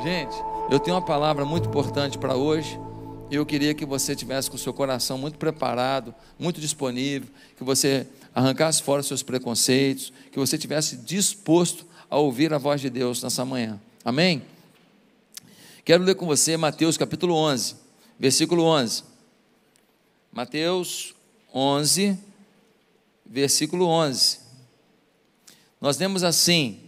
Gente, eu tenho uma palavra muito importante para hoje. Eu queria que você tivesse com o seu coração muito preparado, muito disponível, que você arrancasse fora os seus preconceitos, que você tivesse disposto a ouvir a voz de Deus nessa manhã. Amém? Quero ler com você Mateus capítulo 11, versículo 11. Mateus 11, versículo 11. Nós lemos assim: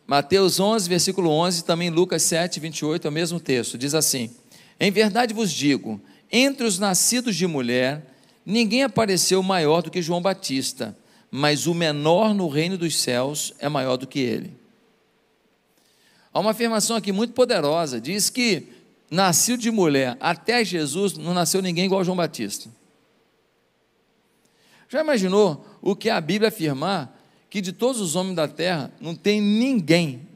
Mateus 11, versículo 11, também Lucas 7, 28, é o mesmo texto, diz assim: em verdade vos digo, entre os nascidos de mulher, ninguém apareceu maior do que João Batista, mas o menor no reino dos céus é maior do que ele. Há uma afirmação aqui muito poderosa, diz que nascido de mulher até Jesus, não nasceu ninguém igual a João Batista. Já imaginou o que a Bíblia afirmar? Que de todos os homens da terra, não tem ninguém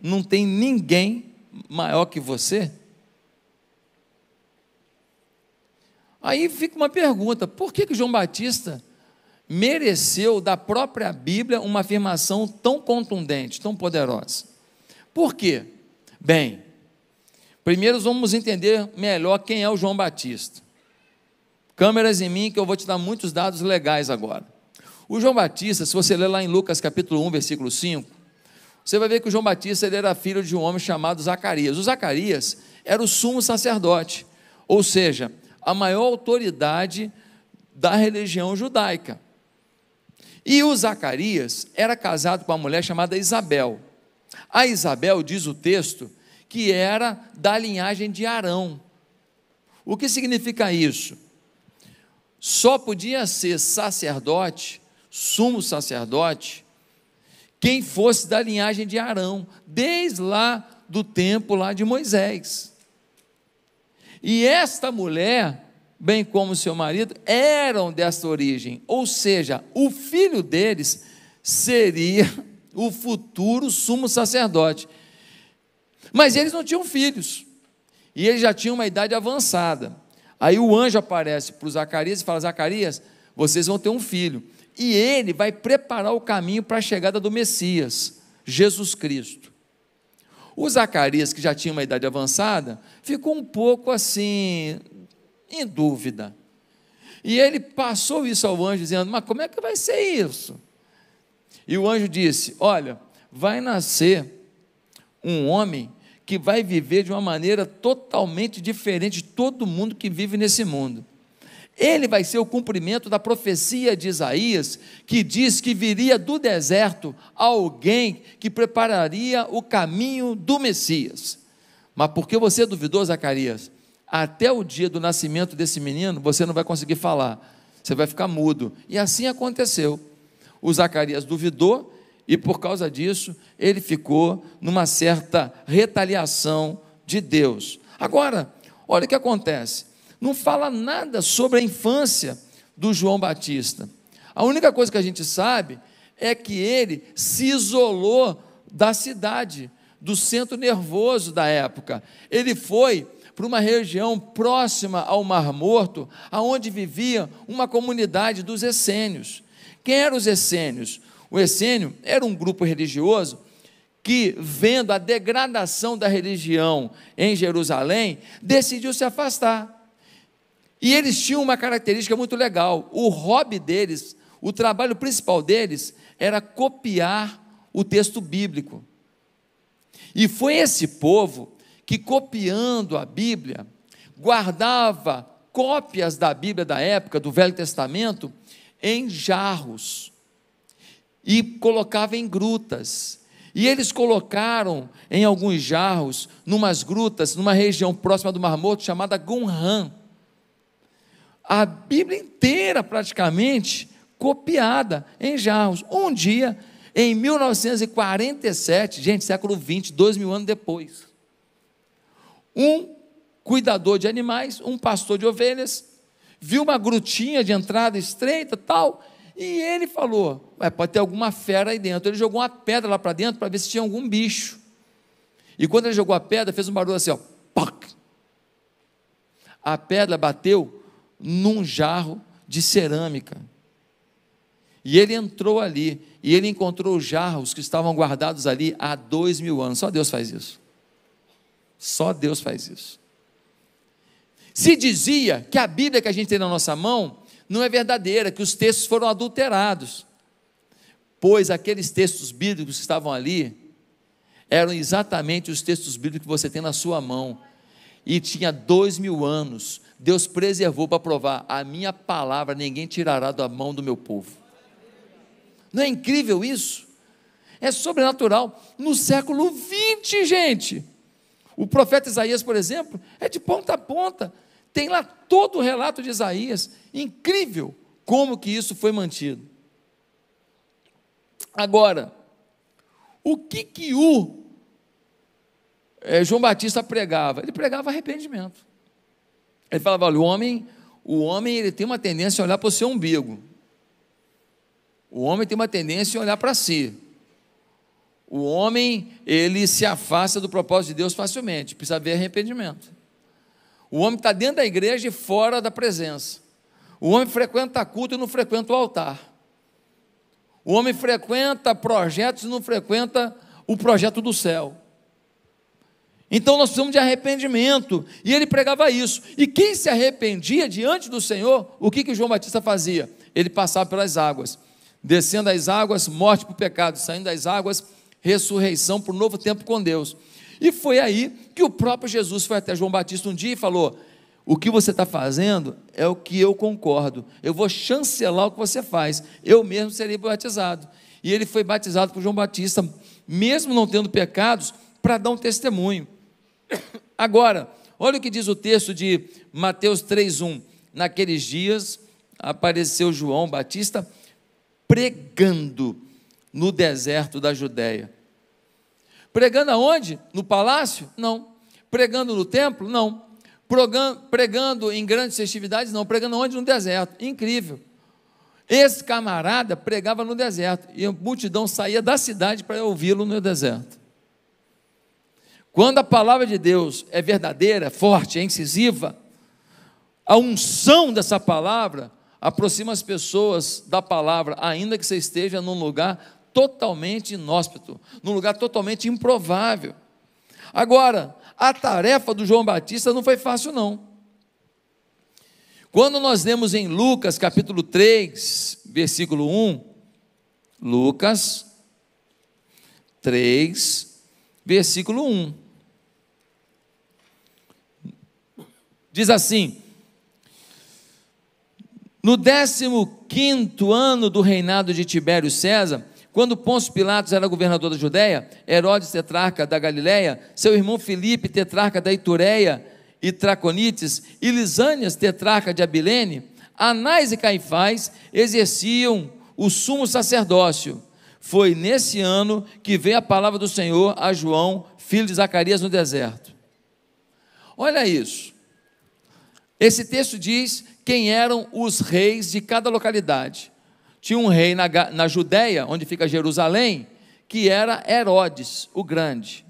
maior que você? Aí fica uma pergunta: por que João Batista mereceu da própria Bíblia uma afirmação tão contundente, tão poderosa? Por quê? Bem, primeiro vamos entender melhor quem é o João Batista. Câmeras em mim, que eu vou te dar muitos dados legais agora. O João Batista, se você ler lá em Lucas capítulo 1, versículo 5, você vai ver que o João Batista ele era filho de um homem chamado Zacarias. O Zacarias era o sumo sacerdote, ou seja, a maior autoridade da religião judaica. E o Zacarias era casado com uma mulher chamada Isabel. A Isabel, diz o texto, que era da linhagem de Arão. O que significa isso? Só podia ser sacerdote, sumo sacerdote, quem fosse da linhagem de Arão, desde lá do tempo lá de Moisés. E esta mulher, bem como seu marido, eram dessa origem, ou seja, o filho deles seria o futuro sumo sacerdote. Mas eles não tinham filhos, e eles já tinham uma idade avançada. Aí o anjo aparece para o Zacarias e fala: Zacarias, vocês vão ter um filho, e ele vai preparar o caminho para a chegada do Messias, Jesus Cristo. O Zacarias, que já tinha uma idade avançada, ficou um pouco assim, em dúvida, e ele passou isso ao anjo, dizendo: mas como é que vai ser isso? E o anjo disse: olha, vai nascer um homem que vai viver de uma maneira totalmente diferente de todo mundo que vive nesse mundo. Ele vai ser o cumprimento da profecia de Isaías, que diz que viria do deserto alguém que prepararia o caminho do Messias. Mas porque você duvidou, Zacarias, até o dia do nascimento desse menino, você não vai conseguir falar, você vai ficar mudo. E assim aconteceu. O Zacarias duvidou, e por causa disso, ele ficou numa certa retaliação de Deus. Agora, olha o que acontece. Não fala nada sobre a infância do João Batista. A única coisa que a gente sabe é que ele se isolou da cidade, do centro nervoso da época. Ele foi para uma região próxima ao Mar Morto, aonde vivia uma comunidade dos essênios. Quem eram os essênios? O essênio era um grupo religioso que, vendo a degradação da religião em Jerusalém, decidiu se afastar. E eles tinham uma característica muito legal: o hobby deles, o trabalho principal deles, era copiar o texto bíblico. E foi esse povo que, copiando a Bíblia, guardava cópias da Bíblia da época, do Velho Testamento, em jarros, e colocava em grutas. E eles colocaram em alguns jarros, numas grutas, numa região próxima do Mar Morto, chamada Qumran. A Bíblia inteira, praticamente, copiada em jarros. Um dia, em 1947, gente, século 20, 2000 anos depois, um cuidador de animais, um pastor de ovelhas, viu uma grutinha de entrada estreita, tal, e ele falou: pode ter alguma fera aí dentro. Ele jogou uma pedra lá para dentro para ver se tinha algum bicho. E quando ele jogou a pedra, fez um barulho assim, ó, poc. a pedra bateu num jarro de cerâmica. E ele entrou ali, e ele encontrou os jarros que estavam guardados ali há 2000 anos. Só Deus faz isso. Só Deus faz isso. Se dizia que a Bíblia que a gente tem na nossa mão não é verdadeira, que os textos foram adulterados, pois aqueles textos bíblicos que estavam ali eram exatamente os textos bíblicos que você tem na sua mão, e tinha 2000 anos. Deus preservou para provar: a minha palavra ninguém tirará da mão do meu povo. Não é incrível isso? É sobrenatural. No século 20, gente, o profeta Isaías, por exemplo, é de ponta a ponta, tem lá todo o relato de Isaías. Incrível como que isso foi mantido. Agora, o que João Batista pregava? Ele pregava arrependimento. Ele falava: olha, o homem ele tem uma tendência a olhar para o seu umbigo. O homem tem uma tendência a olhar para si. O homem, ele se afasta do propósito de Deus facilmente. Precisa haver arrependimento. O homem está dentro da igreja e fora da presença. O homem frequenta culto e não frequenta o altar. O homem frequenta projetos e não frequenta o projeto do céu. Então nós precisamos de arrependimento, e ele pregava isso. E quem se arrependia diante do Senhor, o que João Batista fazia? Ele passava pelas águas, descendo as águas, morte para o pecado, saindo das águas, ressurreição para o novo tempo com Deus. E foi aí que o próprio Jesus foi até João Batista um dia e falou: o que você está fazendo é o que eu concordo, eu vou chancelar o que você faz, eu mesmo serei batizado. E ele foi batizado por João Batista, mesmo não tendo pecados, para dar um testemunho. Agora, olha o que diz o texto de Mateus 3:1. Naqueles dias apareceu João Batista pregando no deserto da Judéia. Pregando aonde? No palácio? Não. Pregando no templo? Não. Pregando em grandes festividades? Não. Pregando onde? No deserto. Incrível. Esse camarada pregava no deserto, e a multidão saía da cidade para ouvi-lo no deserto. Quando a palavra de Deus é verdadeira, forte, é incisiva, a unção dessa palavra aproxima as pessoas da palavra, ainda que você esteja num lugar totalmente inóspito, num lugar totalmente improvável. Agora, a tarefa do João Batista não foi fácil, não. Quando nós lemos em Lucas capítulo 3, versículo 1, Lucas 3, versículo 1, diz assim: no 15º ano do reinado de Tibério César, quando Pôncio Pilatos era governador da Judéia, Herodes tetrarca da Galileia, seu irmão Filipe tetrarca da Itureia e Traconites, e Lisânias tetrarca de Abilene, Anás e Caifás exerciam o sumo sacerdócio. Foi nesse ano que veio a palavra do Senhor a João, filho de Zacarias, no deserto. Olha isso. Esse texto diz quem eram os reis de cada localidade. Tinha um rei na Judéia, onde fica Jerusalém, que era Herodes, o Grande.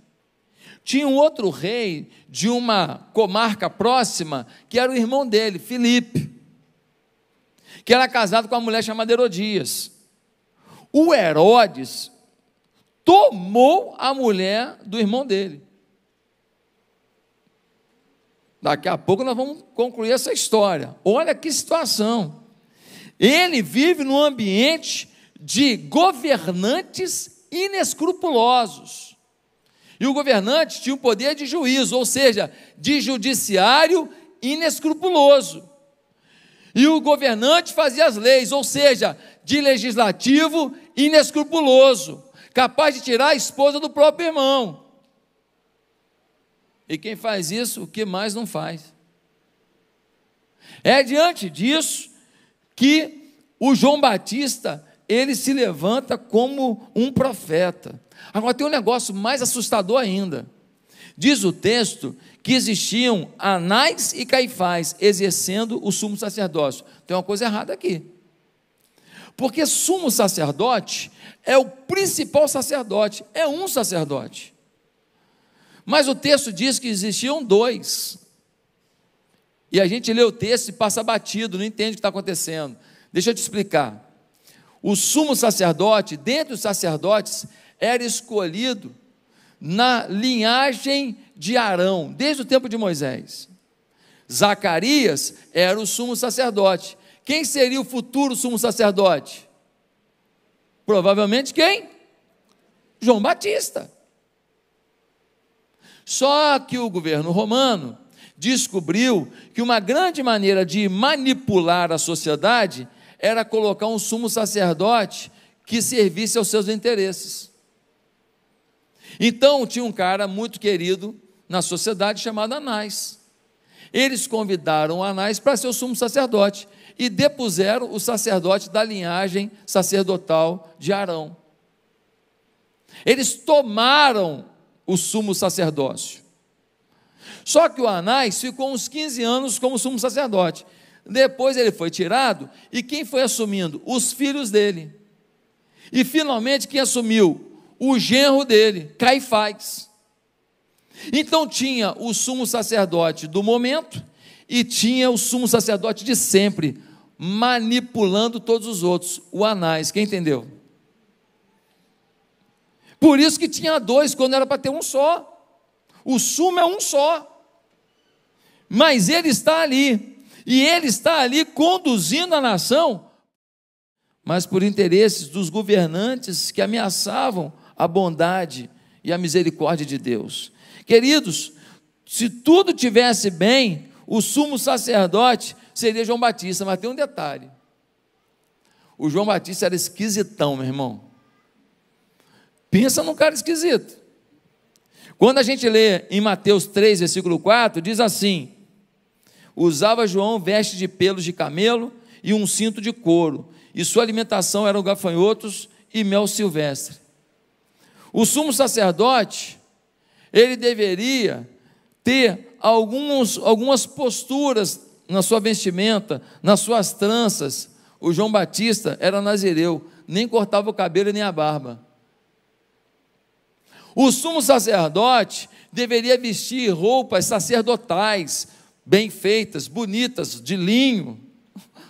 Tinha um outro rei de uma comarca próxima, que era o irmão dele, Filipe, que era casado com uma mulher chamada Herodias. O Herodes tomou a mulher do irmão dele. Daqui a pouco nós vamos concluir essa história. Olha que situação. Ele vive num ambiente de governantes inescrupulosos. E o governante tinha o poder de juízo, ou seja, de judiciário inescrupuloso. E o governante fazia as leis, ou seja, de legislativo inescrupuloso, capaz de tirar a esposa do próprio irmão. E quem faz isso, o que mais não faz? É diante disso que o João Batista, ele se levanta como um profeta. Agora tem um negócio mais assustador ainda. Diz o texto que existiam Anás e Caifás exercendo o sumo sacerdócio. Tem uma coisa errada aqui. Porque sumo sacerdote é o principal sacerdote, é um sacerdote. Mas o texto diz que existiam dois. E a gente lê o texto e passa batido, não entende o que está acontecendo. Deixa eu te explicar. O sumo sacerdote, dentre os sacerdotes, era escolhido na linhagem de Arão, desde o tempo de Moisés. Zacarias era o sumo sacerdote. Quem seria o futuro sumo sacerdote? Provavelmente quem? João Batista. Só que o governo romano descobriu que uma grande maneira de manipular a sociedade era colocar um sumo sacerdote que servisse aos seus interesses. Então tinha um cara muito querido na sociedade chamado Anás. Eles convidaram Anás para ser o sumo sacerdote e depuseram o sacerdote da linhagem sacerdotal de Arão. Eles tomaram o sumo sacerdócio. Só que o Anás ficou uns 15 anos como sumo sacerdote. Depois ele foi tirado, e quem foi assumindo? Os filhos dele. E finalmente quem assumiu? O genro dele, Caifás. Então tinha o sumo sacerdote do momento, e tinha o sumo sacerdote de sempre, manipulando todos os outros, o Anás. Quem entendeu? Por isso que tinha dois, quando era para ter um só. O sumo é um só. Mas ele está ali, e ele está ali conduzindo a nação, mas por interesses dos governantes que ameaçavam a bondade e a misericórdia de Deus. Queridos, se tudo tivesse bem, o sumo sacerdote seria João Batista, mas tem um detalhe: o João Batista era esquisitão, meu irmão. Pensa num cara esquisito. Quando a gente lê em Mateus 3, versículo 4, diz assim: usava João veste de pelos de camelo e um cinto de couro, e sua alimentação eram gafanhotos e mel silvestre. O sumo sacerdote, ele deveria ter algumas posturas na sua vestimenta, nas suas tranças. O João Batista era nazireu, nem cortava o cabelo nem a barba. O sumo sacerdote deveria vestir roupas sacerdotais, bem feitas, bonitas, de linho.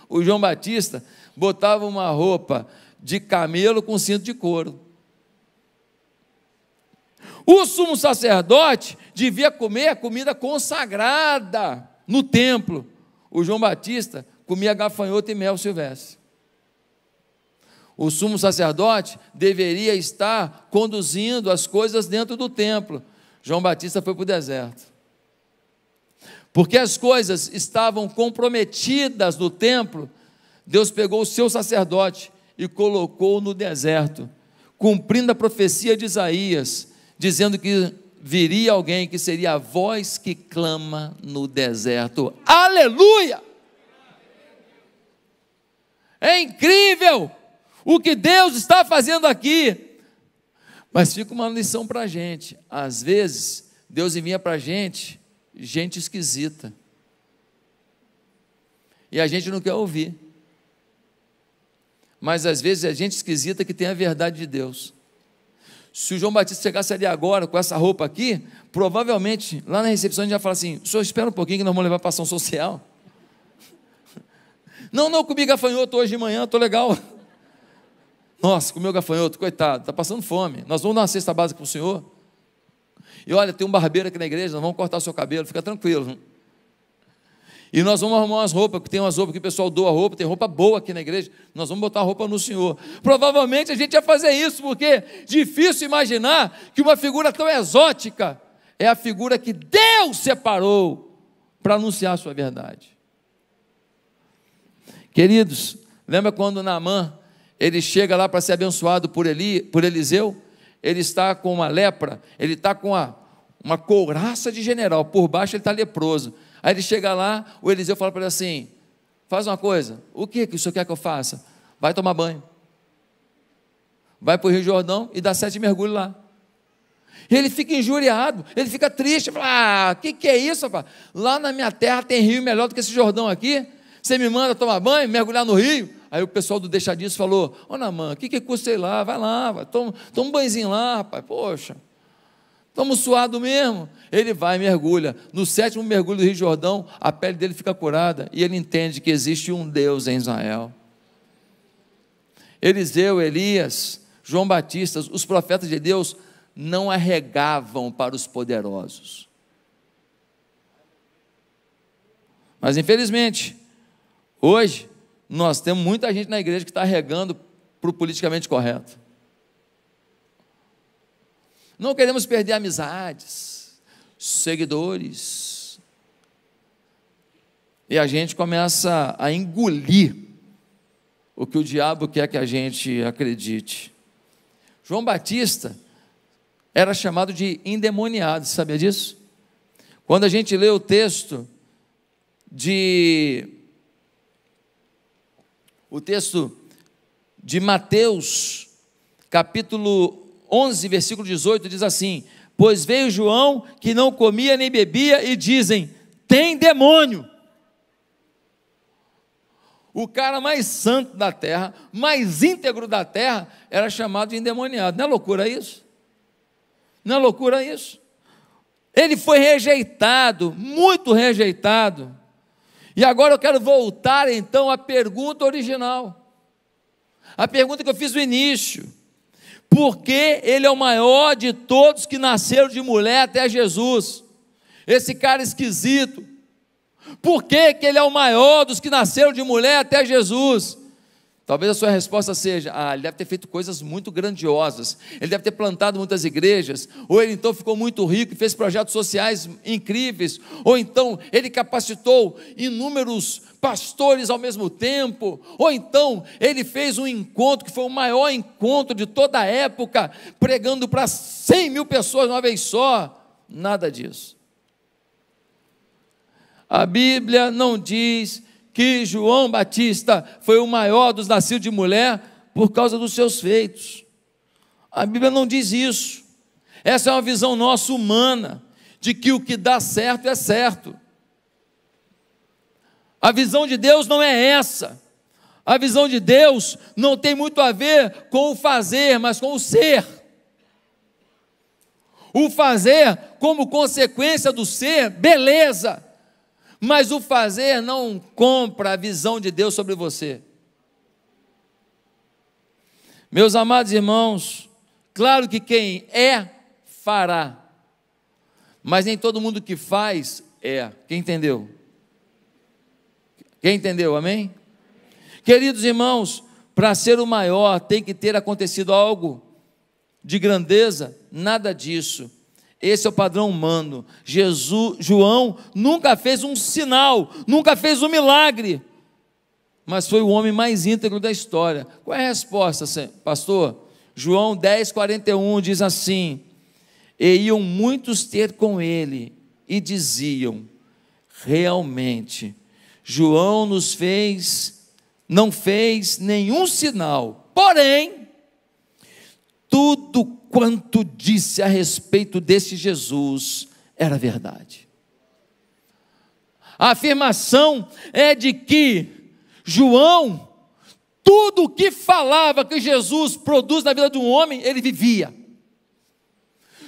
O João Batista botava uma roupa de camelo com cinto de couro. O sumo sacerdote devia comer a comida consagrada no templo. O João Batista comia gafanhoto e mel silvestre. O sumo sacerdote deveria estar conduzindo as coisas dentro do templo. João Batista foi para o deserto. Porque as coisas estavam comprometidas no templo, Deus pegou o seu sacerdote e colocou no deserto, cumprindo a profecia de Isaías, dizendo que viria alguém que seria a voz que clama no deserto. Aleluia! É incrível o que Deus está fazendo aqui. Mas fica uma lição para a gente. Às vezes, Deus envia para a gente esquisita. E a gente não quer ouvir. Mas às vezes é gente esquisita que tem a verdade de Deus. Se o João Batista chegasse ali agora com essa roupa aqui, provavelmente lá na recepção a gente já fala assim: o senhor espera um pouquinho que nós vamos levar para ação social. Não, comi gafanhoto hoje de manhã, estou legal. Nossa, comeu gafanhoto, coitado, está passando fome. Nós vamos dar uma cesta básica para o senhor. E olha, tem um barbeiro aqui na igreja, nós vamos cortar o seu cabelo, fica tranquilo. E nós vamos arrumar umas roupas, porque tem umas roupas que o pessoal doa roupa, tem roupa boa aqui na igreja, nós vamos botar a roupa no senhor. Provavelmente a gente ia fazer isso, porque é difícil imaginar que uma figura tão exótica é a figura que Deus separou para anunciar a sua verdade. Queridos, lembra quando Naamã, ele chega lá para ser abençoado por Eliseu? Ele está com uma lepra, ele está com uma couraça de general, por baixo ele está leproso. Aí ele chega lá, o Eliseu fala para ele assim: faz uma coisa, o que o senhor quer que eu faça? Vai tomar banho, vai para o Rio Jordão e dá 7 mergulhos lá. E ele fica injuriado, ele fica triste, fala: que é isso, rapaz? Lá na minha terra tem rio melhor do que esse Jordão aqui, você me manda tomar banho, mergulhar no rio? Aí o pessoal do Deixa Disso falou: ô Naamã, o que custa ir lá? Vai lá, toma um banhozinho lá, rapaz, poxa, estamos suados mesmo. Ele vai e mergulha. No 7º mergulho do Rio Jordão, a pele dele fica curada, e ele entende que existe um Deus em Israel. Eliseu, Elias, João Batista, os profetas de Deus não arregavam para os poderosos. Mas infelizmente, hoje, nós temos muita gente na igreja que está arregando para o politicamente correto. Não queremos perder amizades, seguidores, e a gente começa a engolir o que o diabo quer que a gente acredite. João Batista era chamado de endemoniado, sabia disso? Quando a gente lê o texto de Mateus, capítulo 11, versículo 18, diz assim: pois veio João, que não comia nem bebia, e dizem, tem demônio. O cara mais santo da terra, mais íntegro da terra, era chamado de endemoniado. Não é loucura isso? Não é loucura isso? Ele foi rejeitado, muito rejeitado. E agora eu quero voltar então à pergunta original, a pergunta que eu fiz no início: por que ele é o maior de todos que nasceram de mulher até Jesus? Esse cara esquisito. Por que ele é o maior dos que nasceram de mulher até Jesus? Talvez a sua resposta seja: ele deve ter feito coisas muito grandiosas, ele deve ter plantado muitas igrejas, ou ele então ficou muito rico e fez projetos sociais incríveis, ou então ele capacitou inúmeros pastores ao mesmo tempo, ou então ele fez um encontro que foi o maior encontro de toda a época, pregando para 100 mil pessoas de uma vez só. Nada disso. A Bíblia não diz que João Batista foi o maior dos nascidos de mulher por causa dos seus feitos. A Bíblia não diz isso. Essa é uma visão nossa humana, de que o que dá certo é certo. A visão de Deus não é essa. A visão de Deus não tem muito a ver com o fazer, mas com o ser. O fazer, como consequência do ser, beleza. Mas o fazer não compra a visão de Deus sobre você. Meus amados irmãos, claro que quem é, fará. Mas nem todo mundo que faz, é. Quem entendeu? Quem entendeu, amém? Queridos irmãos, para ser o maior tem que ter acontecido algo de grandeza? Nada disso. Esse é o padrão humano. João nunca fez um sinal, nunca fez um milagre, mas foi o homem mais íntegro da história. Qual é a resposta, pastor? João 10:41 diz assim: e iam muitos ter com ele, e diziam, realmente, João não fez nenhum sinal, porém, tudo quanto disse a respeito desse Jesus era verdade. A afirmação é de que João, tudo o que falava que Jesus produz na vida de um homem, ele vivia.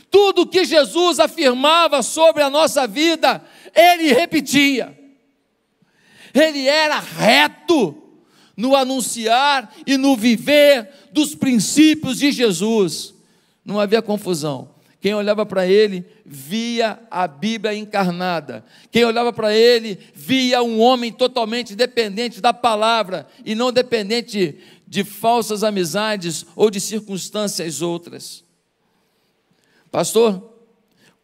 Tudo o que Jesus afirmava sobre a nossa vida, ele repetia. Ele era reto no anunciar e no viver dos princípios de Jesus. Não havia confusão. Quem olhava para ele, via a Bíblia encarnada. Quem olhava para ele, via um homem totalmente dependente da palavra, e não dependente de falsas amizades ou de circunstâncias outras. Pastor,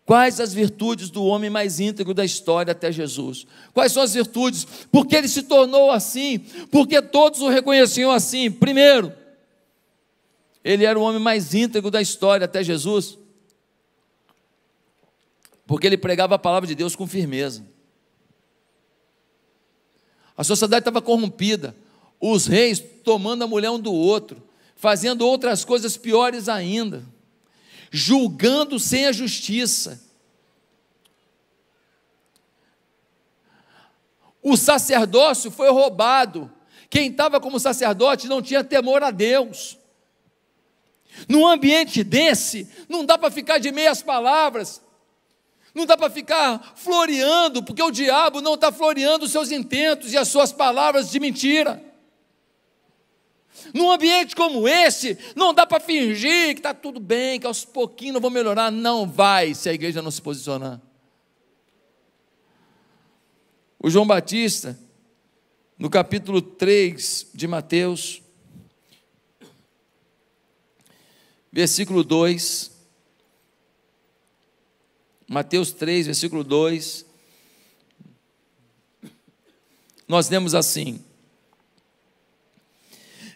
quais as virtudes do homem mais íntegro da história até Jesus? Quais são as virtudes? Porque ele se tornou assim, porque todos o reconheciam assim. Primeiro, ele era o homem mais íntegro da história até Jesus, porque ele pregava a palavra de Deus com firmeza. A sociedade estava corrompida, os reis tomando a mulher um do outro, fazendo outras coisas piores ainda, julgando sem a justiça. O sacerdócio foi roubado. Quem estava como sacerdote não tinha temor a Deus. Num ambiente desse, não dá para ficar de meias palavras, não dá para ficar floreando, porque o diabo não está floreando os seus intentos e as suas palavras de mentira. Num ambiente como esse, não dá para fingir que está tudo bem, que aos pouquinhos eu vou melhorar. Não vai, se a igreja não se posicionar. O João Batista, no capítulo 3 de Mateus, versículo 2, Mateus 3, versículo 2, nós lemos assim: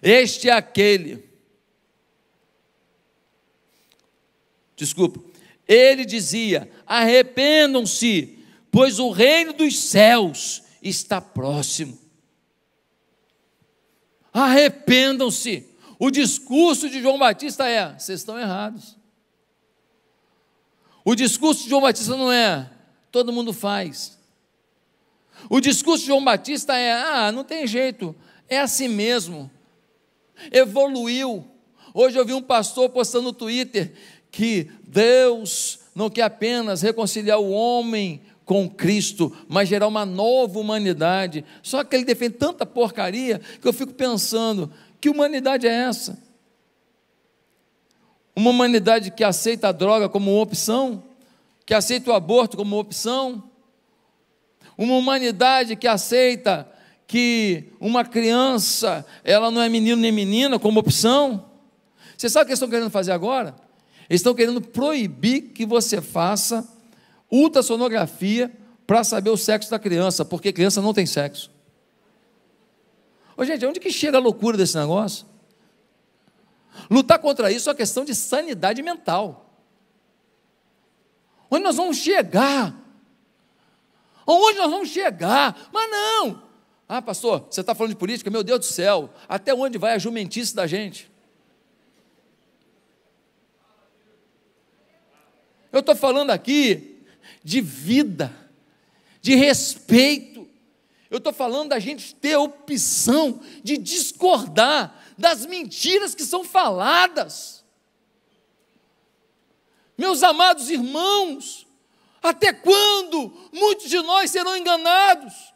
este é aquele, ele dizia: arrependam-se, pois o reino dos céus está próximo. Arrependam-se. O discurso de João Batista é: vocês estão errados. O discurso de João Batista não é: todo mundo faz. O discurso de João Batista é: não tem jeito, é assim mesmo. Evoluiu. Hoje eu vi um pastor postando no Twitter que Deus não quer apenas reconciliar o homem com Cristo, mas gerar uma nova humanidade. Só que ele defende tanta porcaria que eu fico pensando: que humanidade é essa? Uma humanidade que aceita a droga como uma opção, que aceita o aborto como uma opção, uma humanidade que aceita que uma criança, ela não é menino nem menina como opção. Você sabe o que eles estão querendo fazer agora? Eles estão querendo proibir que você faça ultrassonografia para saber o sexo da criança, porque criança não tem sexo. Ô, gente, onde que chega a loucura desse negócio? Lutar contra isso é uma questão de sanidade mental. Onde nós vamos chegar? Onde nós vamos chegar? Mas não! Pastor, você está falando de política? Meu Deus do céu, até onde vai a jumentice da gente? Eu estou falando aqui de vida, de respeito. Eu estou falando da gente ter a opção de discordar das mentiras que são faladas. Meus amados irmãos, até quando muitos de nós serão enganados?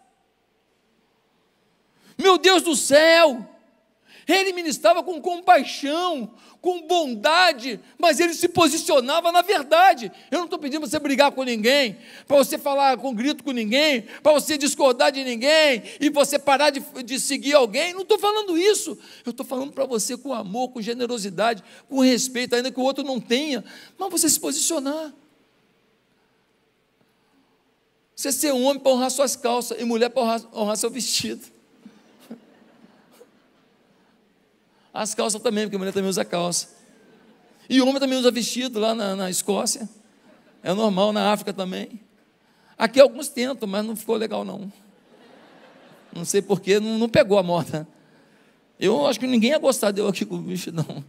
Meu Deus do céu, ele ministrava com compaixão, com bondade, mas ele se posicionava na verdade. Eu não estou pedindo para você brigar com ninguém, para você falar com grito com ninguém, para você discordar de ninguém, e você parar de seguir alguém. Não estou falando isso. Eu estou falando para você com amor, com generosidade, com respeito, ainda que o outro não tenha, mas você se posicionar. Você ser um homem para honrar suas calças, e mulher para honrar seu vestido. As calças também, porque a mulher também usa calça. E o homem também usa vestido lá na Escócia. É normal, na África também. Aqui alguns tentam, mas não ficou legal não. Não sei porquê, não pegou a moda. Eu acho que ninguém ia gostar de eu aqui com o vestido, não.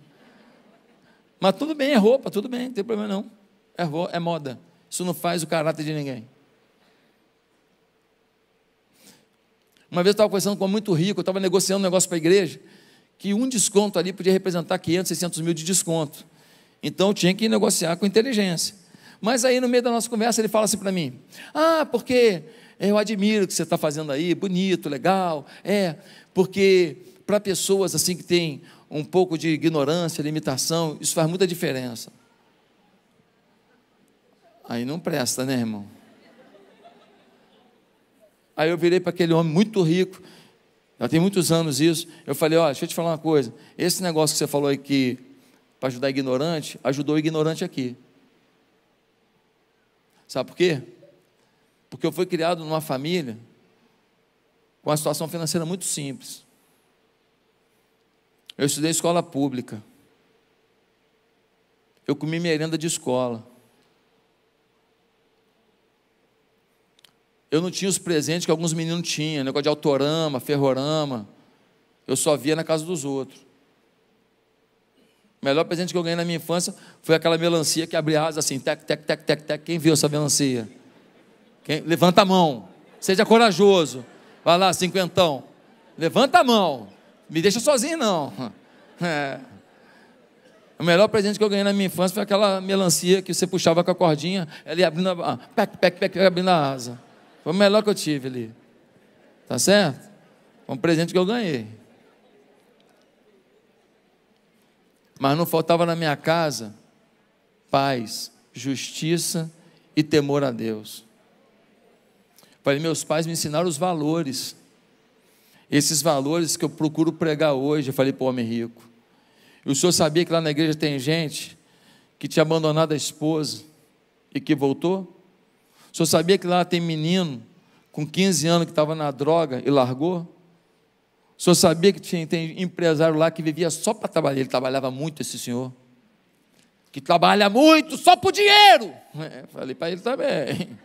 Mas tudo bem, é roupa, tudo bem, não tem problema não. É moda. Isso não faz o caráter de ninguém. Uma vez eu estava conversando com um muito rico, eu estava negociando um negócio para a igreja, que um desconto ali podia representar 500, 600 mil de desconto. Então eu tinha que negociar com inteligência. Mas aí no meio da nossa conversa ele fala assim para mim: porque eu admiro o que você está fazendo aí, bonito, legal, porque para pessoas assim que têm um pouco de ignorância, limitação, isso faz muita diferença. Aí não presta, né, irmão? Aí eu virei para aquele homem muito rico, já tem muitos anos isso, eu falei: deixa eu te falar uma coisa, esse negócio que você falou aqui, para ajudar ignorante, ajudou o ignorante aqui. Sabe por quê? Porque eu fui criado numa família com uma situação financeira muito simples. Eu estudei escola pública, eu comi merenda de escola, eu não tinha os presentes que alguns meninos tinham, negócio de autorama, ferrorama, eu só via na casa dos outros. O melhor presente que eu ganhei na minha infância foi aquela melancia que abria asas assim, tec, tec, tec, tec, tec. Quem viu essa melancia? Levanta a mão, seja corajoso, vai lá, cinquentão, levanta a mão, me deixa sozinho não. O melhor presente que eu ganhei na minha infância foi aquela melancia que você puxava com a cordinha, ela ia abrindo abrindo a asa. Foi o melhor que eu tive ali. Tá certo? Foi um presente que eu ganhei. Mas não faltava na minha casa paz, justiça e temor a Deus. Falei, meus pais me ensinaram os valores. Esses valores que eu procuro pregar hoje. Eu falei para o homem rico. E o senhor sabia que lá na igreja tem gente que tinha abandonado a esposa e que voltou? O senhor sabia que lá tem menino com 15 anos que estava na droga e largou? O senhor sabia que tem empresário lá que vivia só para trabalhar? Ele trabalhava muito, esse senhor. Que trabalha muito só por dinheiro. Falei para ele também.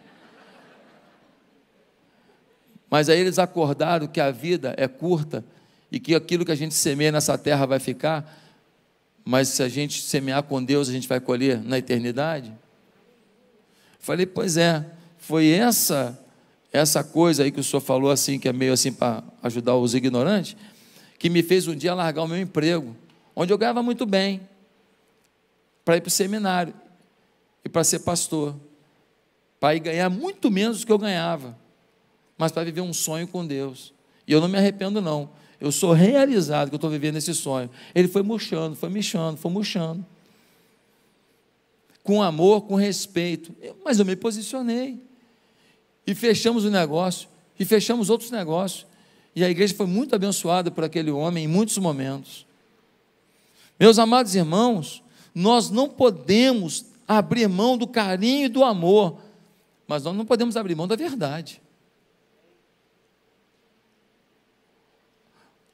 Mas aí eles acordaram que a vida é curta e que aquilo que a gente semeia nessa terra vai ficar, mas se a gente semear com Deus, a gente vai colher na eternidade. Falei, pois é, foi essa coisa aí que o senhor falou assim, que é meio assim para ajudar os ignorantes, que me fez um dia largar o meu emprego, onde eu ganhava muito bem, para ir para o seminário e para ser pastor, para ir ganhar muito menos do que eu ganhava, mas para viver um sonho com Deus. E eu não me arrependo não, eu sou realizado que eu estou vivendo esse sonho. Ele foi murchando, foi murchando, com amor, com respeito, mas eu me posicionei, e fechamos o negócio, e fechamos outros negócios, e a igreja foi muito abençoada por aquele homem em muitos momentos. Meus amados irmãos, nós não podemos abrir mão do carinho e do amor, mas nós não podemos abrir mão da verdade.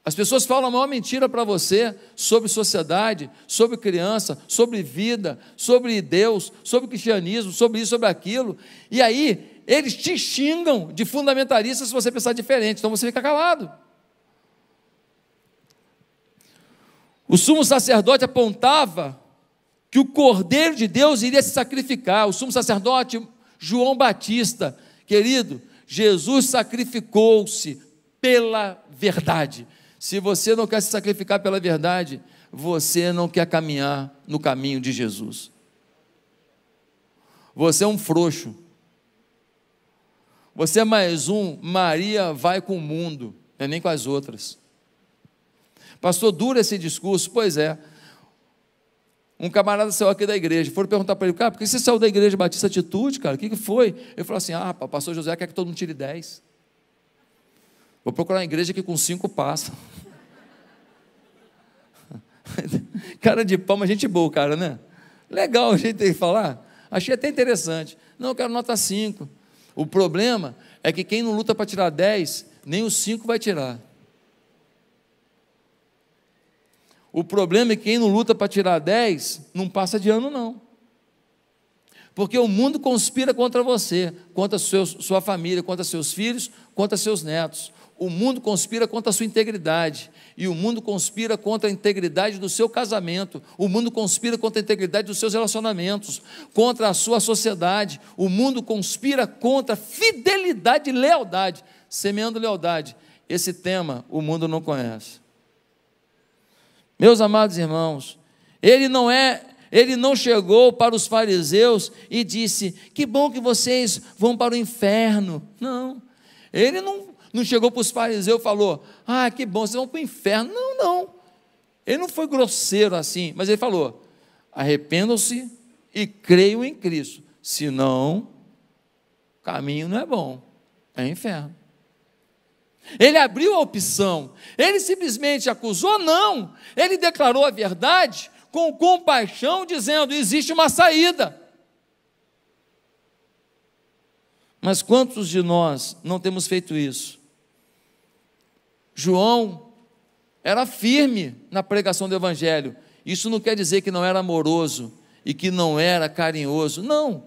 As pessoas falam a maior mentira para você sobre sociedade, sobre criança, sobre vida, sobre Deus, sobre cristianismo, sobre isso, sobre aquilo, e aí eles te xingam de fundamentalista se você pensar diferente, então você fica calado. O sumo sacerdote apontava que o Cordeiro de Deus iria se sacrificar. O sumo sacerdote João Batista, querido, Jesus sacrificou-se pela verdade. Se você não quer se sacrificar pela verdade, você não quer caminhar no caminho de Jesus. Você é um frouxo. Você é mais um Maria vai com o mundo, não é nem com as outras. Pastor, dura esse discurso? Pois é. Um camarada saiu aqui da igreja, foram perguntar para ele, cara, por que você saiu da igreja Batista Atitude, cara? O que foi? Ele falou assim, o pastor José quer que todo mundo tire 10. Vou procurar uma igreja que com 5 passa. Cara de pau, mas gente boa, cara, né? Legal o jeito de falar. Achei até interessante. Não, eu quero nota 5. O problema é que quem não luta para tirar 10, nem os 5 vai tirar. O problema é que quem não luta para tirar 10, não passa de ano não. Porque o mundo conspira contra você, contra sua família, contra seus filhos, contra seus netos. O mundo conspira contra a sua integridade, e o mundo conspira contra a integridade do seu casamento, o mundo conspira contra a integridade dos seus relacionamentos, contra a sua sociedade, o mundo conspira contra a fidelidade e lealdade, semeando lealdade. Esse tema o mundo não conhece. Meus amados irmãos, ele não chegou para os fariseus e disse, que bom que vocês vão para o inferno. Não, ele não chegou para os fariseus e falou, que bom, vocês vão para o inferno. Não, ele não foi grosseiro assim, mas ele falou, arrependam-se e creiam em Cristo, senão o caminho não é bom, é inferno. Ele abriu a opção, ele simplesmente acusou? Não, ele declarou a verdade com compaixão, dizendo, existe uma saída. Mas quantos de nós não temos feito isso? João era firme na pregação do evangelho, isso não quer dizer que não era amoroso e que não era carinhoso, não,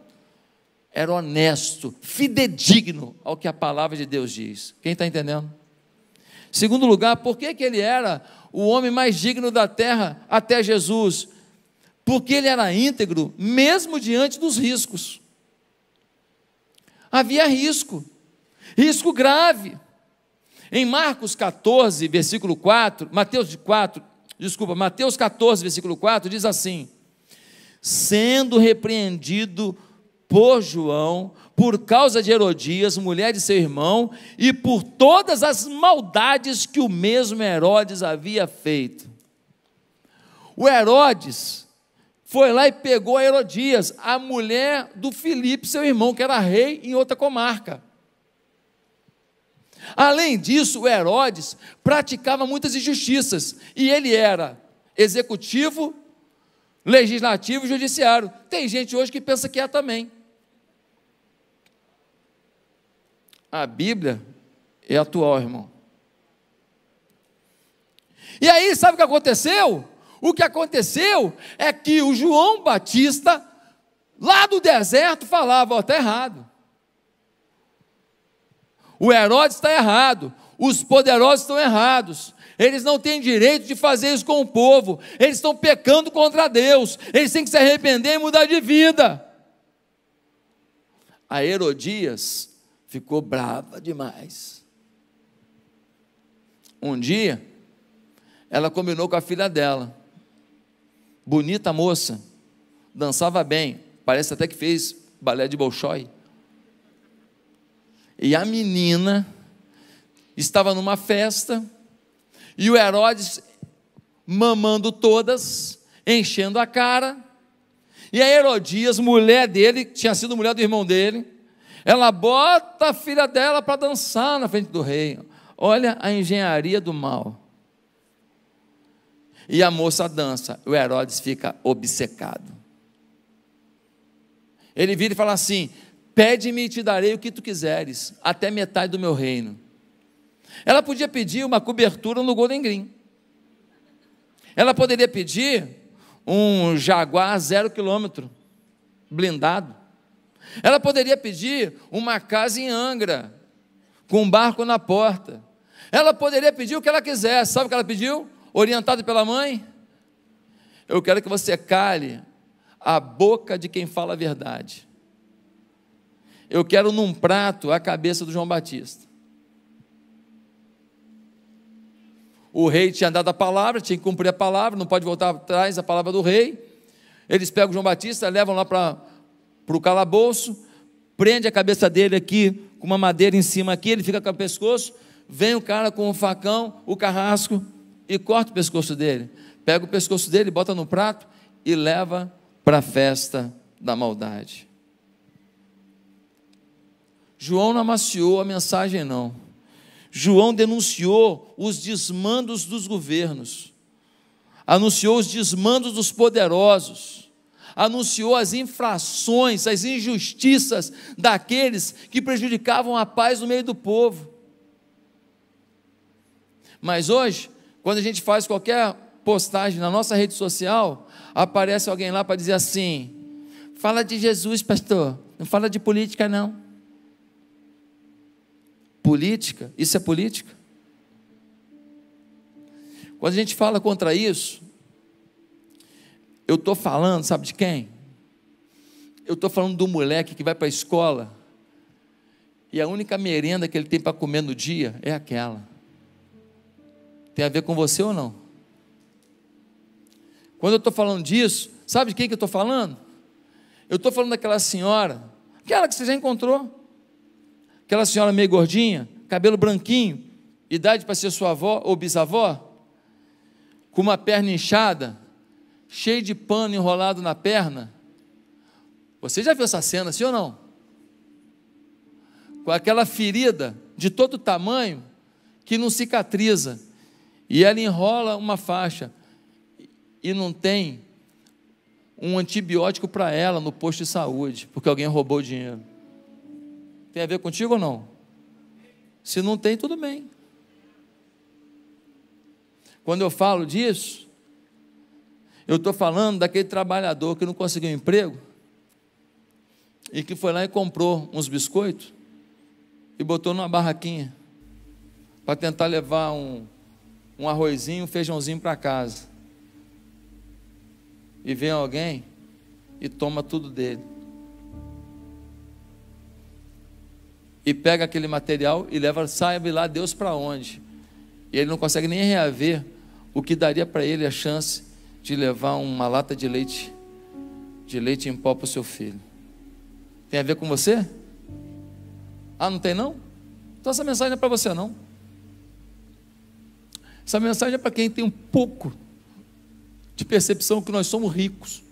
era honesto, fidedigno ao que a palavra de Deus diz. Quem está entendendo? Segundo lugar, por que ele era o homem mais digno da terra até Jesus? Porque ele era íntegro, mesmo diante dos riscos. Havia risco grave. Em Marcos 14, versículo 4, Mateus 4, Mateus 14, versículo 4, diz assim: sendo repreendido por João, por causa de Herodias, mulher de seu irmão, e por todas as maldades que o mesmo Herodes havia feito. O Herodes foi lá e pegou a Herodias, a mulher do Filipe, seu irmão, que era rei em outra comarca. Além disso, o Herodes praticava muitas injustiças, e ele era executivo, legislativo e judiciário. Tem gente hoje que pensa que é também. A Bíblia é atual, irmão. E aí, sabe o que aconteceu? O que aconteceu é que o João Batista, lá do deserto, falava: ó, está errado. O Herodes está errado, os poderosos estão errados, eles não têm direito de fazer isso com o povo, eles estão pecando contra Deus, eles têm que se arrepender e mudar de vida. A Herodias ficou brava demais. Um dia, ela combinou com a filha dela, bonita moça, dançava bem, parece até que fez balé de Bolshoi. E a menina estava numa festa, e o Herodes mamando todas, enchendo a cara, e a Herodias, mulher dele, tinha sido mulher do irmão dele, ela bota a filha dela para dançar na frente do rei. Olha a engenharia do mal. E a moça dança, o Herodes fica obcecado. Ele vira e fala assim: pede-me e te darei o que tu quiseres, até metade do meu reino. Ela podia pedir uma cobertura no Golden Green. Ela poderia pedir um Jaguar 0 km, blindado. Ela poderia pedir uma casa em Angra, com um barco na porta. Ela poderia pedir o que ela quisesse. Sabe o que ela pediu? Orientado pela mãe: eu quero que você cale a boca de quem fala a verdade. Eu quero num prato a cabeça do João Batista. O rei tinha dado a palavra, tinha que cumprir a palavra, não pode voltar atrás da palavra do rei. Eles pegam o João Batista, levam lá para o calabouço, prende a cabeça dele aqui, com uma madeira em cima aqui, ele fica com o pescoço, vem o cara com o facão, o carrasco, e corta o pescoço dele. Pega o pescoço dele, bota no prato e leva para a festa da maldade. João não amaciou a mensagem, não. João denunciou os desmandos dos governos, anunciou os desmandos dos poderosos, anunciou as infrações, as injustiças daqueles que prejudicavam a paz no meio do povo. Mas hoje, quando a gente faz qualquer postagem na nossa rede social, aparece alguém lá para dizer assim: fala de Jesus, pastor, não fala de política, não. Política? Isso é política? Quando a gente fala contra isso, eu estou falando, sabe de quem? Eu estou falando do moleque que vai para a escola e a única merenda que ele tem para comer no dia é aquela. Tem a ver com você ou não? Quando eu estou falando disso, sabe de quem que eu estou falando? Eu estou falando daquela senhora, aquela que você já encontrou, aquela senhora meio gordinha, cabelo branquinho, idade para ser sua avó ou bisavó, com uma perna inchada, cheio de pano enrolado na perna. Você já viu essa cena, sim ou não? Com aquela ferida de todo tamanho, que não cicatriza, e ela enrola uma faixa, e não tem um antibiótico para ela no posto de saúde, porque alguém roubou o dinheiro. Tem a ver contigo ou não? Se não tem, tudo bem. Quando eu falo disso, eu estou falando daquele trabalhador que não conseguiu emprego e que foi lá e comprou uns biscoitos e botou numa barraquinha para tentar levar um arrozinho, um feijãozinho para casa. E vem alguém e toma tudo dele. E pega aquele material e leva, sabe lá Deus para onde. E ele não consegue nem reaver o que daria para ele a chance de levar uma lata de leite em pó para o seu filho. Tem a ver com você? Ah, não tem não? Então essa mensagem não é para você não. Essa mensagem é para quem tem um pouco de percepção que nós somos ricos.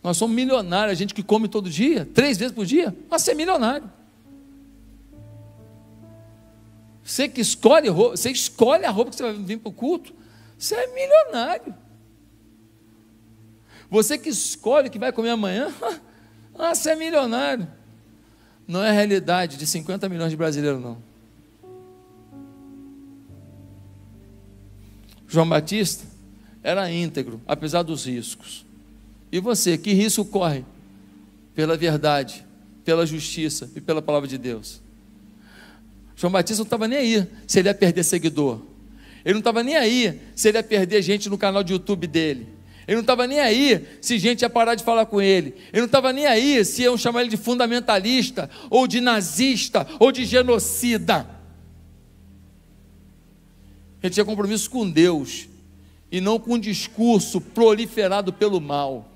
Nós somos milionários, a gente que come todo dia, 3 vezes por dia, mas você é milionário. Você que escolhe a roupa que você vai vir para o culto, você é milionário. Você que escolhe o que vai comer amanhã, você é milionário. Não é a realidade de 50 milhões de brasileiros, não. João Batista era íntegro, apesar dos riscos. E você, que risco corre? Pela verdade, pela justiça e pela palavra de Deus. João Batista não estava nem aí se ele ia perder seguidor. Ele não estava nem aí se ele ia perder gente no canal de YouTube dele. Ele não estava nem aí se gente ia parar de falar com ele. Ele não estava nem aí se iam chamar ele de fundamentalista, ou de nazista, ou de genocida. Ele tinha compromisso com Deus, e não com um discurso proliferado pelo mal.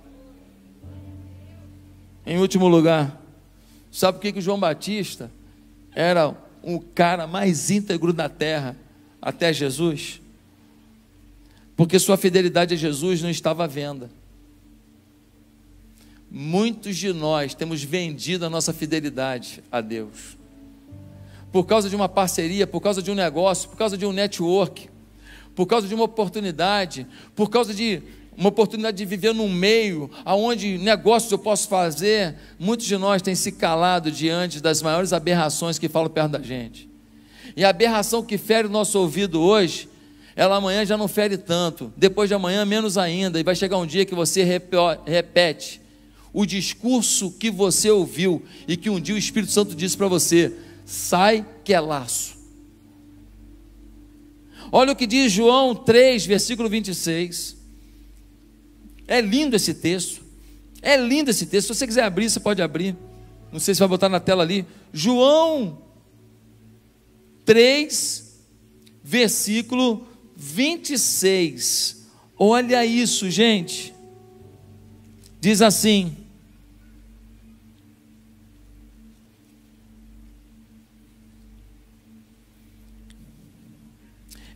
Em último lugar, sabe por que João Batista era o cara mais íntegro da terra até Jesus? Porque sua fidelidade a Jesus não estava à venda. Muitos de nós temos vendido a nossa fidelidade a Deus, por causa de uma parceria, por causa de um negócio, por causa de um network, por causa de uma oportunidade, por causa de uma oportunidade de viver num meio onde negócios eu posso fazer. Muitos de nós têm se calado diante das maiores aberrações que falam perto da gente. E a aberração que fere o nosso ouvido hoje, ela amanhã já não fere tanto, depois de amanhã menos ainda, e vai chegar um dia que você repete o discurso que você ouviu, e que um dia o Espírito Santo disse para você: sai que é laço. Olha o que diz João 3, versículo 26, é lindo esse texto, se você quiser abrir, você pode abrir, não sei se vai botar na tela ali, João 3, versículo 26, olha isso, gente, diz assim: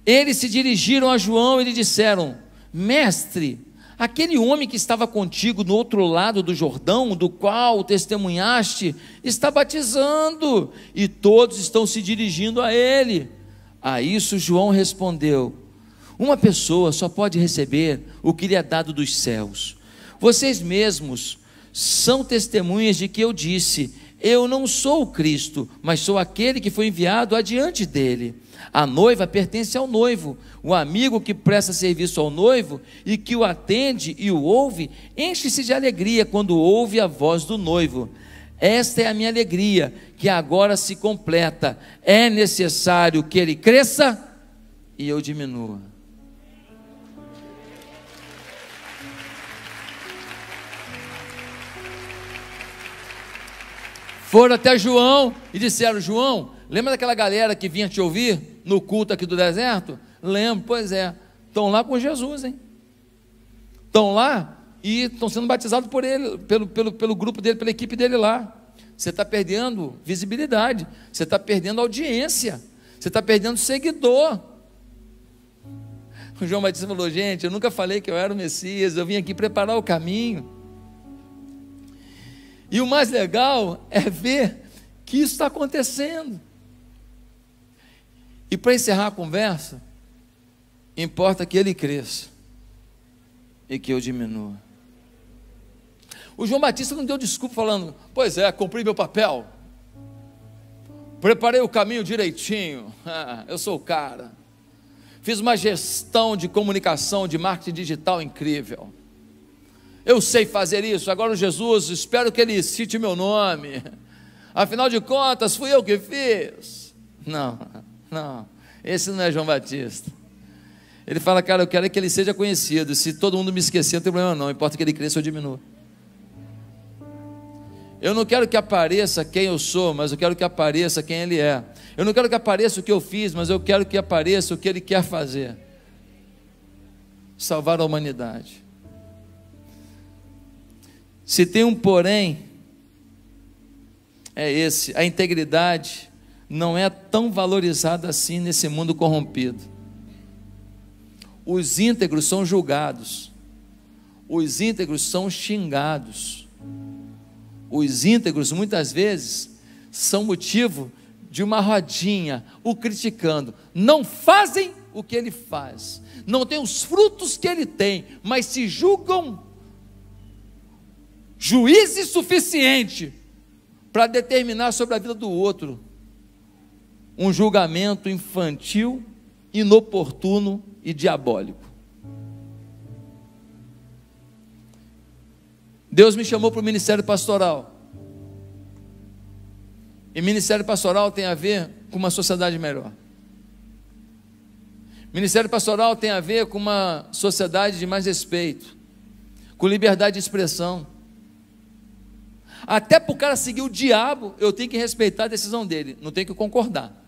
eles se dirigiram a João e lhe disseram: mestre, aquele homem que estava contigo no outro lado do Jordão, do qual testemunhaste, está batizando, e todos estão se dirigindo a ele. A isso João respondeu: uma pessoa só pode receber o que lhe é dado dos céus. Vocês mesmos são testemunhas de que eu disse: eu não sou o Cristo, mas sou aquele que foi enviado adiante dele. A noiva pertence ao noivo. O amigo que presta serviço ao noivo e que o atende e o ouve, enche-se de alegria quando ouve a voz do noivo. Esta é a minha alegria, que agora se completa. É necessário que ele cresça e eu diminua. Foram até João e disseram: João, lembra daquela galera que vinha te ouvir no culto aqui do deserto? Lembro, pois é, estão lá com Jesus, hein? Estão lá e estão sendo batizados por ele, pelo grupo dele, pela equipe dele lá. Você está perdendo visibilidade, você está perdendo audiência, você está perdendo seguidor. O João Batista falou: gente, eu nunca falei que eu era o Messias, eu vim aqui preparar o caminho. E o mais legal é ver que isso está acontecendo. E para encerrar a conversa, importa que ele cresça e que eu diminua. O João Batista não deu desculpa falando: pois é, cumpri meu papel, preparei o caminho direitinho, eu sou o cara, fiz uma gestão de comunicação, de marketing digital incrível, eu sei fazer isso. Agora Jesus, espero que ele cite meu nome, afinal de contas fui eu que fiz. Não, esse não é João Batista. Ele fala: cara, eu quero que ele seja conhecido, se todo mundo me esquecer não tem problema não, importa que ele cresça ou diminua. Eu não quero que apareça quem eu sou, mas eu quero que apareça quem Ele é. Eu não quero que apareça o que eu fiz, mas eu quero que apareça o que Ele quer fazer. Salvar a humanidade. Se tem um porém, é esse: a integridade não é tão valorizada assim nesse mundo corrompido. Os íntegros são julgados, os íntegros são xingados, os íntegros muitas vezes são motivo de uma rodinha, o criticando. Não fazem o que ele faz, não têm os frutos que ele tem, mas se julgam juízes suficiente para determinar sobre a vida do outro um julgamento infantil, inoportuno e diabólico. Deus me chamou para o ministério pastoral, e ministério pastoral tem a ver com uma sociedade melhor. Ministério pastoral tem a ver com uma sociedade de mais respeito, com liberdade de expressão. Até para o cara seguir o diabo, eu tenho que respeitar a decisão dele, não tenho que concordar.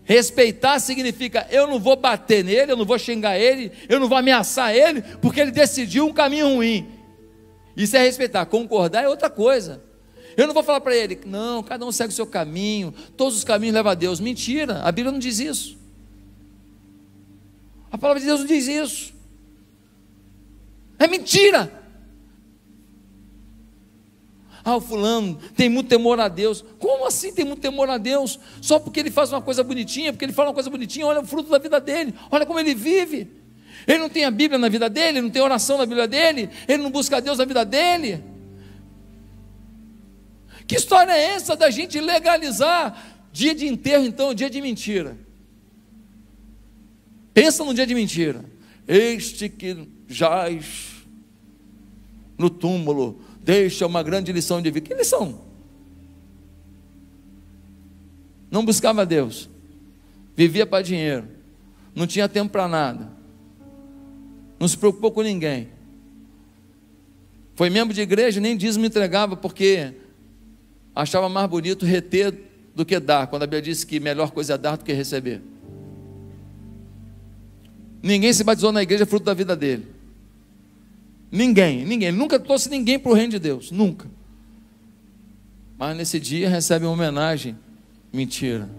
Respeitar significa: eu não vou bater nele, eu não vou xingar ele, eu não vou ameaçar ele, porque ele decidiu um caminho ruim. Isso é respeitar. Concordar é outra coisa. Eu não vou falar para ele: não, cada um segue o seu caminho, todos os caminhos levam a Deus. Mentira, a Bíblia não diz isso. A palavra de Deus não diz isso. É mentira. Ah, o fulano tem muito temor a Deus. Como assim tem muito temor a Deus? Só porque ele faz uma coisa bonitinha, porque ele fala uma coisa bonitinha, olha o fruto da vida dele, olha como ele vive. Ele não tem a Bíblia na vida dele, ele não tem oração na Bíblia dele, ele não busca a Deus na vida dele. Que história é essa da gente legalizar dia de enterro, então, dia de mentira? Pensa num dia de mentira. Este que jaz no túmulo deixa uma grande lição de vida. Que lição? Não buscava Deus, vivia para dinheiro, não tinha tempo para nada, não se preocupou com ninguém, foi membro de igreja, nem dízimo entregava, porque achava mais bonito reter do que dar, quando a Bíblia disse que melhor coisa é dar do que receber. Ninguém se batizou na igreja fruto da vida dele. Ninguém, ele nunca trouxe ninguém para o reino de Deus, nunca. Mas nesse dia recebe uma homenagem. Mentira.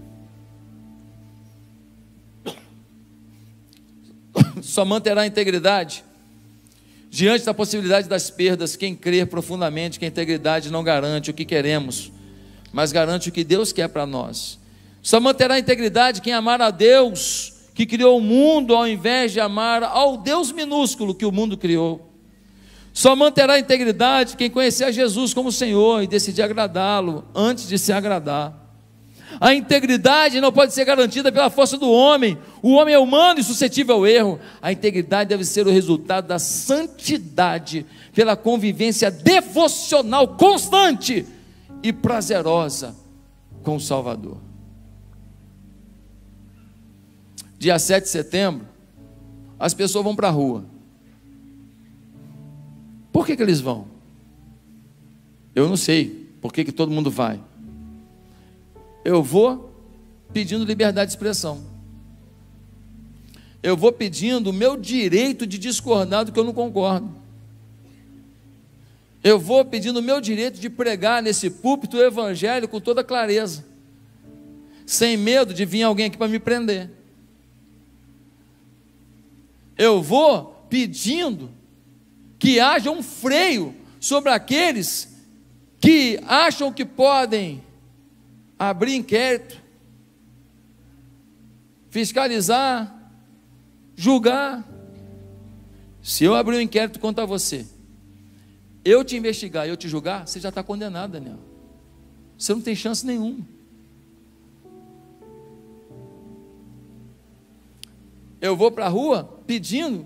Só manterá a integridade diante da possibilidade das perdas quem crer profundamente que a integridade não garante o que queremos, mas garante o que Deus quer para nós. Só manterá a integridade quem amar a Deus que criou o mundo, ao invés de amar ao Deus minúsculo que o mundo criou. Só manterá a integridade quem conhecer a Jesus como Senhor e decidir agradá-lo antes de se agradar. A integridade não pode ser garantida pela força do homem. O homem é humano e suscetível ao erro. A integridade deve ser o resultado da santidade, pela convivência devocional constante e prazerosa com o Salvador. Dia 7 de setembro, as pessoas vão para a rua. Por que eles vão? Eu não sei por que todo mundo vai. Eu vou pedindo liberdade de expressão. Eu vou pedindo o meu direito de discordar do que eu não concordo. Eu vou pedindo o meu direito de pregar nesse púlpito o evangelho com toda clareza, sem medo de vir alguém aqui para me prender. Eu vou pedindo que haja um freio sobre aqueles que acham que podem abrir inquérito, fiscalizar, julgar. Se eu abrir um inquérito contra você, eu te investigar, eu te julgar, você já está condenado, Daniel. Você não tem chance nenhuma. Eu vou para a rua pedindo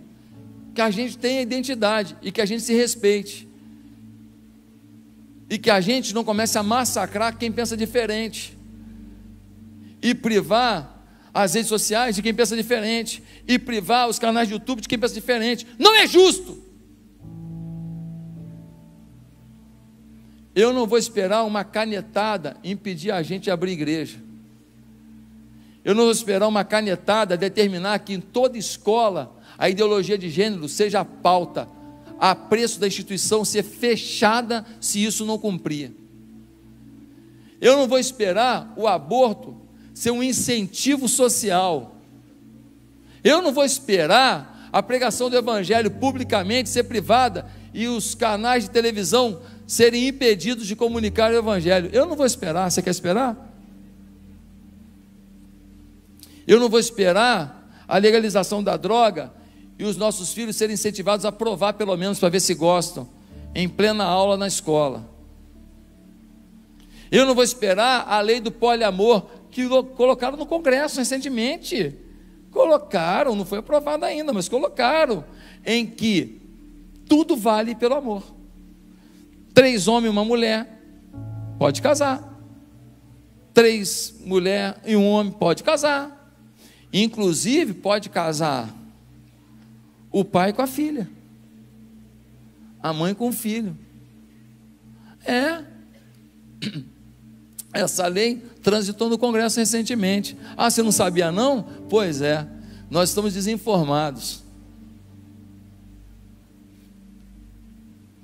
que a gente tenha identidade e que a gente se respeite, e que a gente não comece a massacrar quem pensa diferente, e privar as redes sociais de quem pensa diferente, e privar os canais de YouTube de quem pensa diferente. Não é justo. Eu não vou esperar uma canetada impedir a gente de abrir igreja. Eu não vou esperar uma canetada determinar que em toda escola a ideologia de gênero seja a pauta, a preço da instituição ser fechada se isso não cumprir. Eu não vou esperar o aborto ser um incentivo social. Eu não vou esperar a pregação do evangelho publicamente ser privada e os canais de televisão serem impedidos de comunicar o evangelho. Eu não vou esperar. Você quer esperar? Eu não vou esperar a legalização da droga e os nossos filhos serem incentivados a provar pelo menos para ver se gostam, em plena aula na escola. Eu não vou esperar a lei do poliamor, que colocaram no Congresso recentemente. Colocaram, não foi aprovada ainda, mas colocaram, em que tudo vale pelo amor. 3 homens e uma mulher, pode casar. 3 mulheres e um homem, pode casar. Inclusive, pode casar o pai com a filha, a mãe com o filho. Essa lei transitou no Congresso recentemente. Ah, você não sabia não? Pois é, nós estamos desinformados.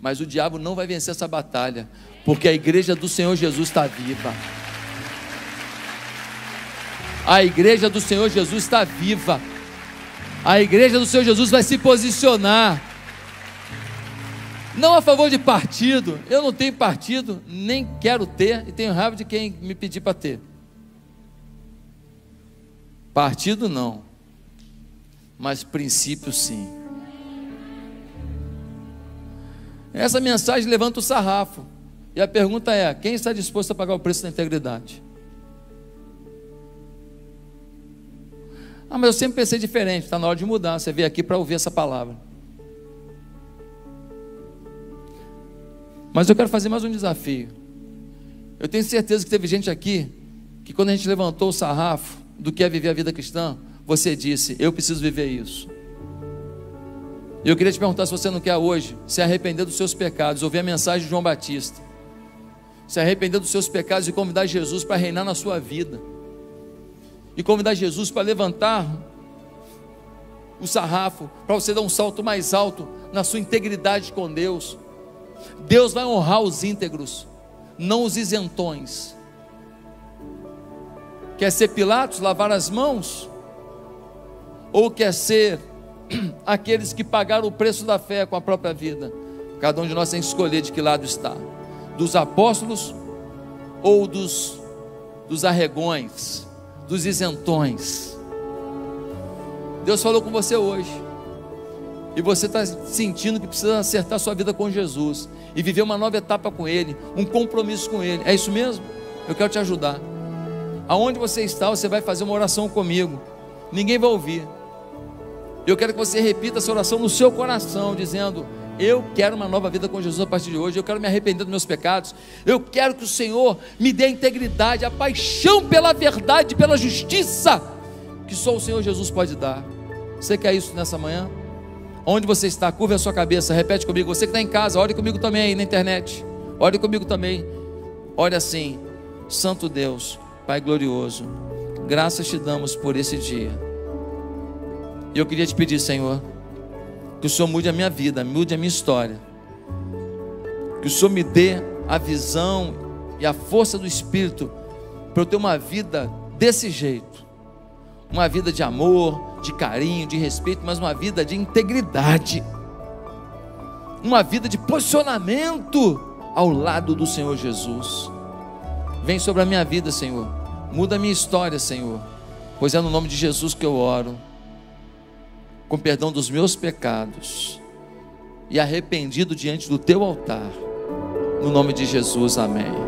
Mas o diabo não vai vencer essa batalha, porque a igreja do Senhor Jesus está viva. A igreja do Senhor Jesus está viva. A igreja do Senhor Jesus vai se posicionar. Não a favor de partido. Eu não tenho partido, nem quero ter, e tenho raiva de quem me pedir para ter. Partido não, mas princípio sim. Essa mensagem levanta o sarrafo. E a pergunta é: quem está disposto a pagar o preço da integridade? Ah, mas eu sempre pensei diferente. Está na hora de mudar. Você veio aqui para ouvir essa palavra. Mas eu quero fazer mais um desafio. Eu tenho certeza que teve gente aqui que, quando a gente levantou o sarrafo do que é viver a vida cristã, você disse: eu preciso viver isso. E eu queria te perguntar se você não quer hoje se arrepender dos seus pecados, ouvir a mensagem de João Batista, se arrepender dos seus pecados e convidar Jesus para reinar na sua vida, e convidar Jesus para levantar o sarrafo, para você dar um salto mais alto na sua integridade com Deus. Deus vai honrar os íntegros, não os isentões. Quer ser Pilatos, lavar as mãos? Ou quer ser aqueles que pagaram o preço da fé com a própria vida? Cada um de nós tem que escolher de que lado está: dos apóstolos ou dos arregões, dos isentões. Deus falou com você hoje, e você está sentindo que precisa acertar sua vida com Jesus e viver uma nova etapa com Ele, um compromisso com Ele. É isso mesmo? Eu quero te ajudar. Aonde você está, você vai fazer uma oração comigo. Ninguém vai ouvir. Eu quero que você repita essa oração no seu coração, dizendo: eu quero uma nova vida com Jesus a partir de hoje. Eu quero me arrepender dos meus pecados. Eu quero que o Senhor me dê a integridade, a paixão pela verdade, pela justiça, que só o Senhor Jesus pode dar. Você quer isso nessa manhã? Onde você está, curva a sua cabeça, repete comigo. Você que está em casa, ore comigo também aí na internet. Ore comigo também. Ore assim: Santo Deus, Pai glorioso, graças te damos por esse dia. E eu queria te pedir, Senhor, que o Senhor mude a minha vida, mude a minha história. Que o Senhor me dê a visão e a força do Espírito para eu ter uma vida desse jeito. Uma vida de amor, de carinho, de respeito, mas uma vida de integridade. Uma vida de posicionamento ao lado do Senhor Jesus. Vem sobre a minha vida, Senhor. Muda a minha história, Senhor. Pois é no nome de Jesus que eu oro, com perdão dos meus pecados e arrependido diante do teu altar. No nome de Jesus, amém.